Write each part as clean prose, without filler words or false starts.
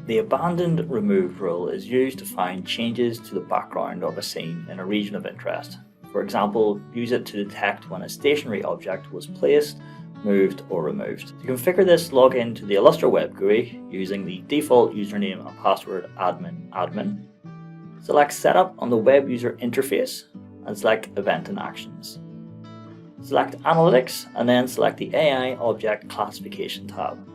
The abandoned removed rule is used to find changes to the background of a scene in a region of interest. For example, use it to detect when a stationary object was placed, moved, or removed. To configure this, log into the Illustra Web Gui using the default username and password admin. Select Setup on the Web User Interface and select Event and Actions. Select Analytics and then select the AI Object Classification tab.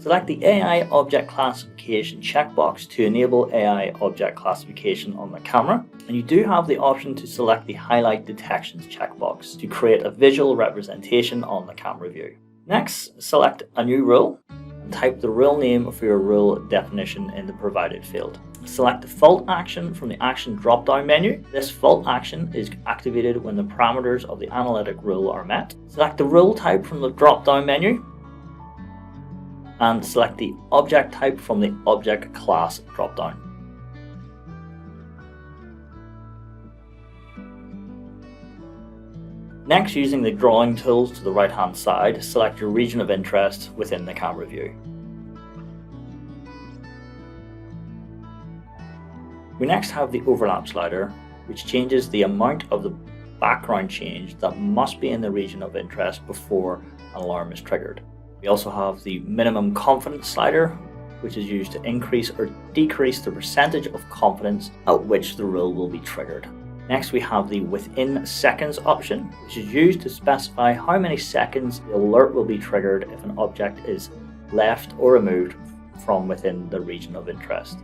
Select the AI Object Classification checkbox to enable AI Object Classification on the camera, and you do have the option to select the Highlight Detections checkbox to create a visual representation on the camera view. Next, select a new rule and type the rule name for your rule definition in the provided field. Select the Fault action from the Action drop-down menu. This fault action is activated when the parameters of the analytic rule are met. Select the rule type from the drop-down menu and select the object type from the object class dropdown. Next, using the drawing tools to the right hand side, select your region of interest within the camera view. We next have the overlap slider, which changes the amount of the background change that must be in the region of interest before an alarm is triggered. We also have the minimum confidence slider, which is used to increase or decrease the percentage of confidence at which the rule will be triggered. Next, we have the within seconds option, which is used to specify how many seconds the alert will be triggered if an object is left or removed from within the region of interest.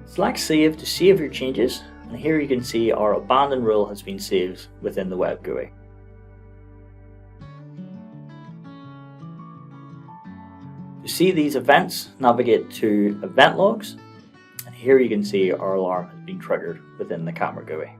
Select Save to save your changes, and here you can see our abandoned rule has been saved within the Web GUI. To see these events, navigate to Event Logs, and here you can see our alarm has been triggered within the camera GUI.